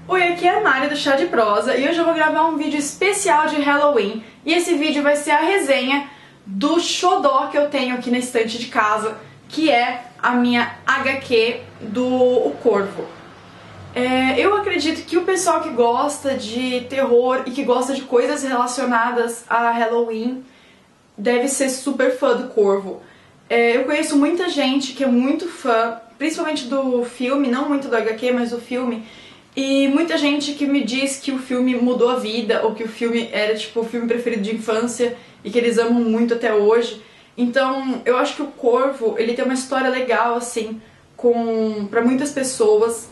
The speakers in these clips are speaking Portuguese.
Oi, aqui é a Mari do Chá de Prosa e hoje eu vou gravar um vídeo especial de Halloween. E esse vídeo vai ser a resenha do xodó que eu tenho aqui na estante de casa, que é a minha HQ do O Corvo. Eu acredito que o pessoal que gosta de terror e que gosta de coisas relacionadas a Halloween deve ser super fã do Corvo. Eu conheço muita gente que é muito fã, principalmente do filme, não muito do HQ, mas do filme. E muita gente que me diz que o filme mudou a vida, ou que o filme era tipo o filme preferido de infância e que eles amam muito até hoje. Então eu acho que o Corvo, ele tem uma história legal assim, pra muitas pessoas,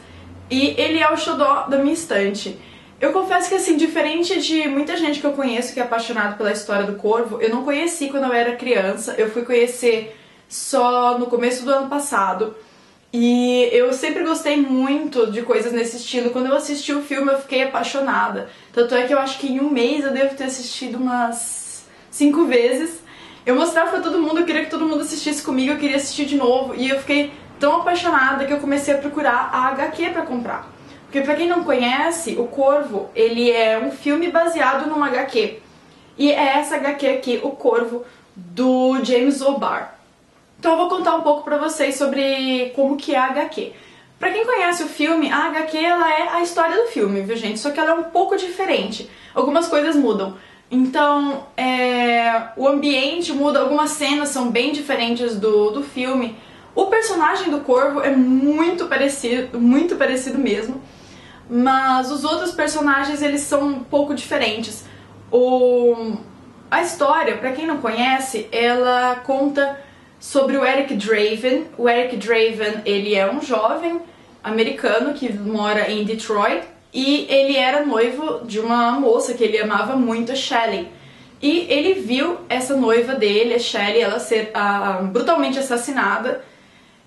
e ele é o xodó da minha estante. Eu confesso que assim, diferente de muita gente que eu conheço que é apaixonado pela história do Corvo, eu não conheci quando eu era criança, eu fui conhecer só no começo do ano passado. E eu sempre gostei muito de coisas nesse estilo. Quando eu assisti o filme eu fiquei apaixonada. Tanto é que eu acho que em um mês eu devo ter assistido umas 5 vezes. Eu mostrava pra todo mundo, eu queria que todo mundo assistisse comigo, eu queria assistir de novo. E eu fiquei tão apaixonada que eu comecei a procurar a HQ pra comprar. Porque pra quem não conhece, O Corvo, ele é um filme baseado numa HQ. E é essa HQ aqui, O Corvo, do James O'Barr. Então eu vou contar um pouco pra vocês sobre como que é a HQ. Pra quem conhece o filme, a HQ ela é a história do filme, viu gente? Só que ela é um pouco diferente. Algumas coisas mudam. Então, o ambiente muda, algumas cenas são bem diferentes do filme. O personagem do Corvo é muito parecido mesmo. Mas os outros personagens, eles são um pouco diferentes. A história, pra quem não conhece, ela conta sobre o Eric Draven. O Eric Draven, ele é um jovem americano que mora em Detroit e ele era noivo de uma moça que ele amava muito, a Shelley. E ele viu essa noiva dele, a Shelley, ela ser brutalmente assassinada,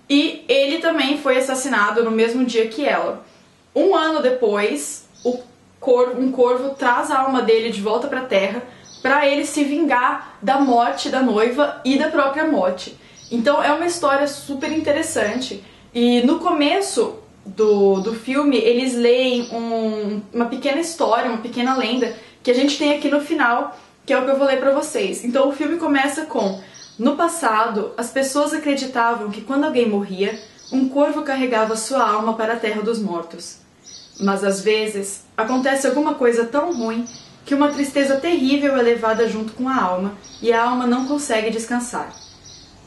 e ele também foi assassinado no mesmo dia que ela. Um ano depois, um corvo traz a alma dele de volta pra Terra pra ele se vingar da morte da noiva e da própria morte. Então é uma história super interessante. E no começo do filme eles leem uma pequena história, uma pequena lenda que a gente tem aqui no final, que é o que eu vou ler pra vocês. Então o filme começa com: no passado, as pessoas acreditavam que quando alguém morria, um corvo carregava sua alma para a terra dos mortos. Mas às vezes acontece alguma coisa tão ruim que uma tristeza terrível é levada junto com a alma e a alma não consegue descansar.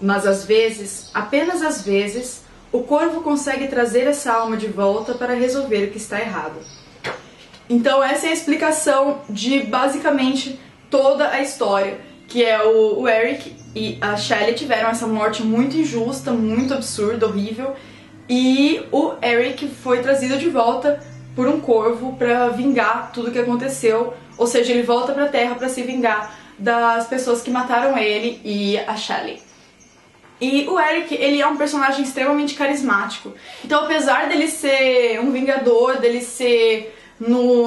Mas às vezes, apenas às vezes, o corvo consegue trazer essa alma de volta para resolver o que está errado. Então essa é a explicação de basicamente toda a história, que é o Eric e a Shelley tiveram essa morte muito injusta, muito absurda, horrível, e o Eric foi trazido de volta por um corvo para vingar tudo o que aconteceu, ou seja, ele volta para a Terra para se vingar das pessoas que mataram ele e a Shelley. E o Eric, ele é um personagem extremamente carismático. Então, apesar dele ser um vingador, dele ser,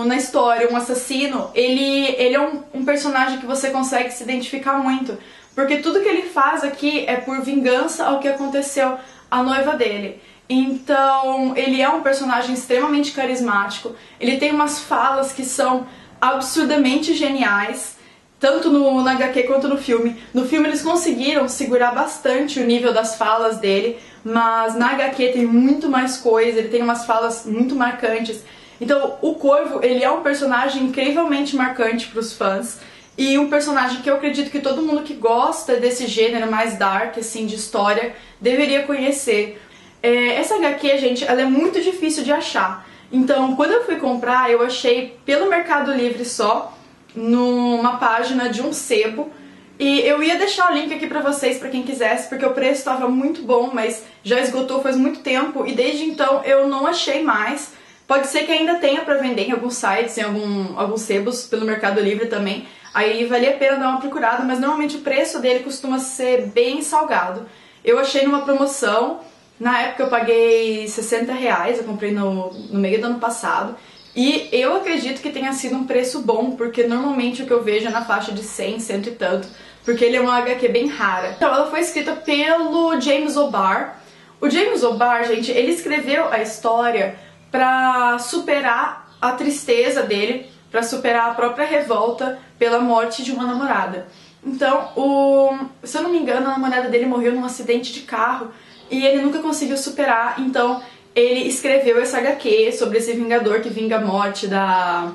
na história, um assassino, ele é um personagem que você consegue se identificar muito. Porque tudo que ele faz aqui é por vingança ao que aconteceu à noiva dele. Então, ele é um personagem extremamente carismático. Ele tem umas falas que são absurdamente geniais, tanto na HQ quanto no filme. No filme eles conseguiram segurar bastante o nível das falas dele, mas na HQ tem muito mais coisa, ele tem umas falas muito marcantes. Então o Corvo, ele é um personagem incrivelmente marcante para os fãs, e um personagem que eu acredito que todo mundo que gosta desse gênero mais dark, assim, de história, deveria conhecer. Essa HQ, gente, ela é muito difícil de achar. Então quando eu fui comprar, eu achei pelo Mercado Livre só, numa página de um sebo, e eu ia deixar o link aqui pra vocês, pra quem quisesse, porque o preço estava muito bom, mas já esgotou faz muito tempo, e desde então eu não achei mais. Pode ser que ainda tenha pra vender em alguns sites, em alguns sebos, pelo Mercado Livre também, aí valia a pena dar uma procurada, mas normalmente o preço dele costuma ser bem salgado. Eu achei numa promoção, na época eu paguei R$60, eu comprei no meio do ano passado, e eu acredito que tenha sido um preço bom, porque normalmente o que eu vejo é na faixa de 100, cento e tanto, porque ele é uma HQ bem rara. Então ela foi escrita pelo James O'Barr. O James O'Barr, gente, ele escreveu a história pra superar a tristeza dele pra superar a própria revolta pela morte de uma namorada. Então, se eu não me engano, a namorada dele morreu num acidente de carro e ele nunca conseguiu superar, então ele escreveu essa HQ sobre esse vingador que vinga a morte da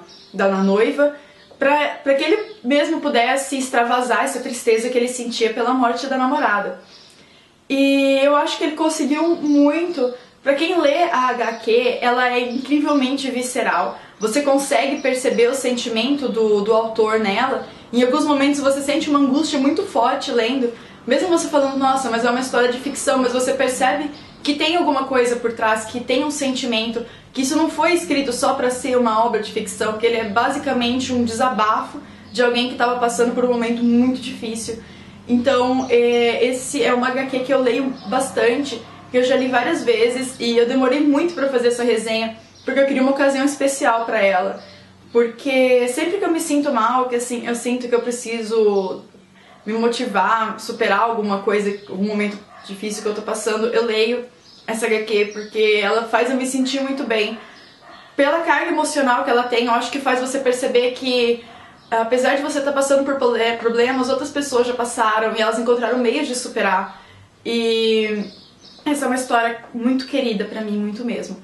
noiva, pra que ele mesmo pudesse extravasar essa tristeza que ele sentia pela morte da namorada. E eu acho que ele conseguiu muito. Pra quem lê a HQ, ela é incrivelmente visceral. Você consegue perceber o sentimento do autor nela. Em alguns momentos você sente uma angústia muito forte lendo. Mesmo você falando, nossa, mas é uma história de ficção, mas você percebe que tem alguma coisa por trás, que tem um sentimento, que isso não foi escrito só pra ser uma obra de ficção, que ele é basicamente um desabafo de alguém que estava passando por um momento muito difícil. Então, esse é uma HQ que eu leio bastante, que eu já li várias vezes, e eu demorei muito pra fazer essa resenha, porque eu queria uma ocasião especial pra ela. Porque sempre que eu me sinto mal, que assim, eu sinto que eu preciso me motivar, superar alguma coisa, algum momento difícil que eu tô passando, eu leio essa HQ, porque ela faz eu me sentir muito bem. Pela carga emocional que ela tem, eu acho que faz você perceber que, apesar de você estar passando por problemas, outras pessoas já passaram e elas encontraram meios de superar. E essa é uma história muito querida pra mim, muito mesmo.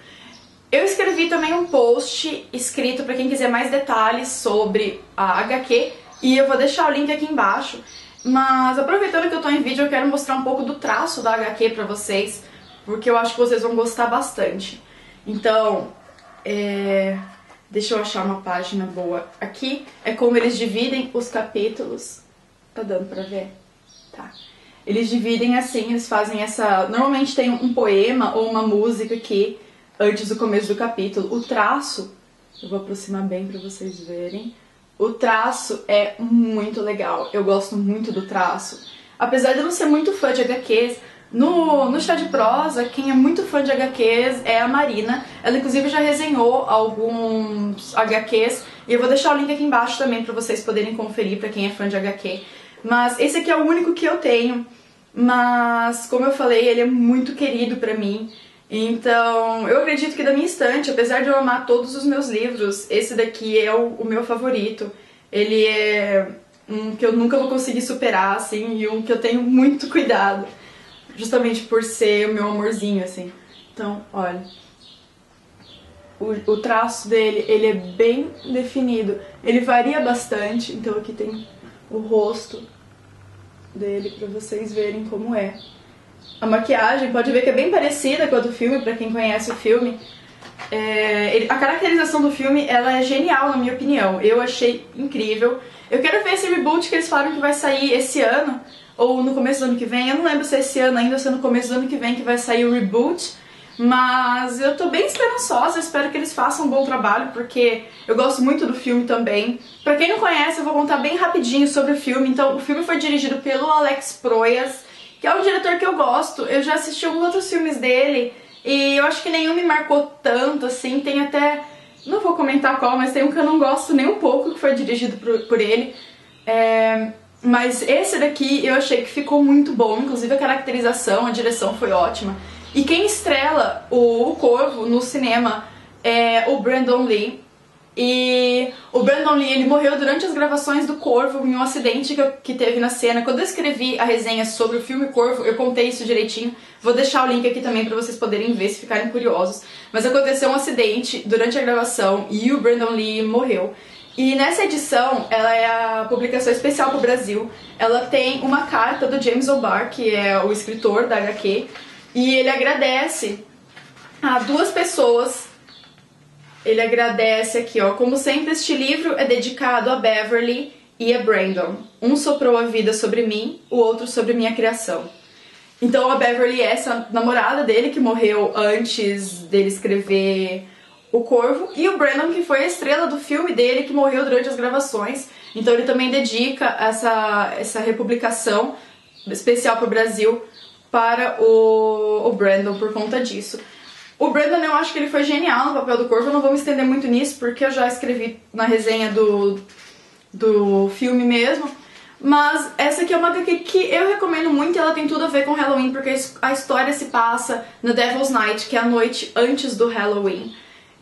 Eu escrevi também um post escrito pra quem quiser mais detalhes sobre a HQ, e eu vou deixar o link aqui embaixo. Mas aproveitando que eu tô em vídeo, eu quero mostrar um pouco do traço da HQ pra vocês, porque eu acho que vocês vão gostar bastante. Então, deixa eu achar uma página boa. Aqui é como eles dividem os capítulos. Tá dando pra ver? Tá. Eles dividem assim, eles fazem essa... Normalmente tem um poema ou uma música aqui, antes do começo do capítulo. O traço, eu vou aproximar bem pra vocês verem. O traço é muito legal, eu gosto muito do traço. Apesar de eu não ser muito fã de HQs, no Chá de Prosa, quem é muito fã de HQs é a Marina. Ela inclusive já resenhou alguns HQs, e eu vou deixar o link aqui embaixo também pra vocês poderem conferir pra quem é fã de HQ. Mas esse aqui é o único que eu tenho, mas como eu falei, ele é muito querido pra mim. Então, eu acredito que da minha estante, apesar de eu amar todos os meus livros, esse daqui é o meu favorito. Ele é um que eu nunca vou conseguir superar, assim, e um que eu tenho muito cuidado, justamente por ser o meu amorzinho, assim. Então, olha, o traço dele, ele é bem definido. Ele varia bastante, então aqui tem o rosto dele pra vocês verem como é. A maquiagem, pode ver que é bem parecida com a do filme, pra quem conhece o filme. A caracterização do filme, ela é genial, na minha opinião. Eu achei incrível. Eu quero ver esse reboot que eles falaram que vai sair esse ano, ou no começo do ano que vem. Eu não lembro se é esse ano ainda ou se é no começo do ano que vem que vai sair o reboot. Mas eu tô bem esperançosa, espero que eles façam um bom trabalho, porque eu gosto muito do filme também. Pra quem não conhece, eu vou contar bem rapidinho sobre o filme. Então, o filme foi dirigido pelo Alex Proyas, que é um diretor que eu gosto. Eu já assisti alguns outros filmes dele e eu acho que nenhum me marcou tanto, assim. Tem até... não vou comentar qual, mas tem um que eu não gosto nem um pouco, que foi dirigido por ele. Mas esse daqui eu achei que ficou muito bom, inclusive a caracterização, a direção foi ótima. E quem estrela o Corvo no cinema é o Brandon Lee. E o Brandon Lee, ele morreu durante as gravações do Corvo em um acidente que teve na cena. Quando eu escrevi a resenha sobre o filme Corvo, eu contei isso direitinho. Vou deixar o link aqui também pra vocês poderem ver, se ficarem curiosos. Mas aconteceu um acidente durante a gravação e o Brandon Lee morreu. E nessa edição, ela é a publicação especial pro Brasil. Ela tem uma carta do James O'Barr, que é o escritor da HQ, e ele agradece a duas pessoas. Ele agradece aqui, ó: como sempre, este livro é dedicado a Beverly e a Brandon. Um soprou a vida sobre mim, o outro sobre minha criação. Então a Beverly é essa namorada dele que morreu antes dele escrever O Corvo, e o Brandon, que foi a estrela do filme dele, que morreu durante as gravações. Então ele também dedica essa republicação especial para o Brasil para o Brandon por conta disso. O Brandon, eu acho que ele foi genial no papel do Corvo. Eu não vou me estender muito nisso, porque eu já escrevi na resenha do filme mesmo. Mas essa aqui é uma HQ que eu recomendo muito, e ela tem tudo a ver com Halloween, porque a história se passa no Devil's Night, que é a noite antes do Halloween.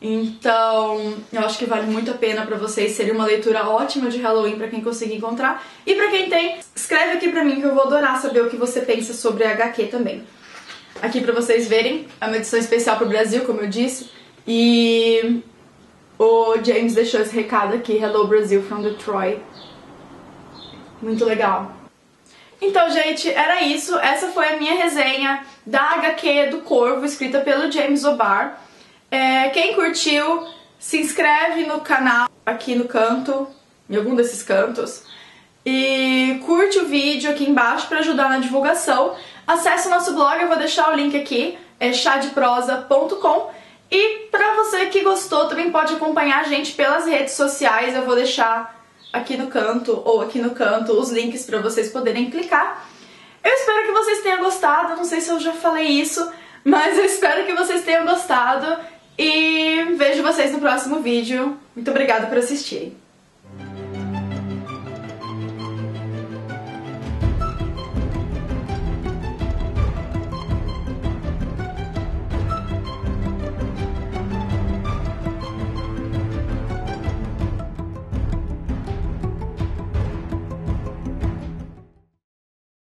Então, eu acho que vale muito a pena pra vocês, seria uma leitura ótima de Halloween pra quem conseguir encontrar. E pra quem tem, escreve aqui pra mim que eu vou adorar saber o que você pensa sobre a HQ também. Aqui pra vocês verem, é uma edição especial pro Brasil, como eu disse, e o James deixou esse recado aqui, Hello Brazil from Detroit. Muito legal. Então, gente, era isso. Essa foi a minha resenha da HQ do Corvo, escrita pelo James O'Barr. Quem curtiu, se inscreve no canal aqui no canto, em algum desses cantos, e curte o vídeo aqui embaixo para ajudar na divulgação. Acesse o nosso blog, eu vou deixar o link aqui, é chadeprosa.com. E pra você que gostou, também pode acompanhar a gente pelas redes sociais, eu vou deixar aqui no canto ou aqui no canto os links para vocês poderem clicar. Eu espero que vocês tenham gostado, não sei se eu já falei isso, mas eu espero que vocês tenham gostado e vejo vocês no próximo vídeo. Muito obrigada por assistirem.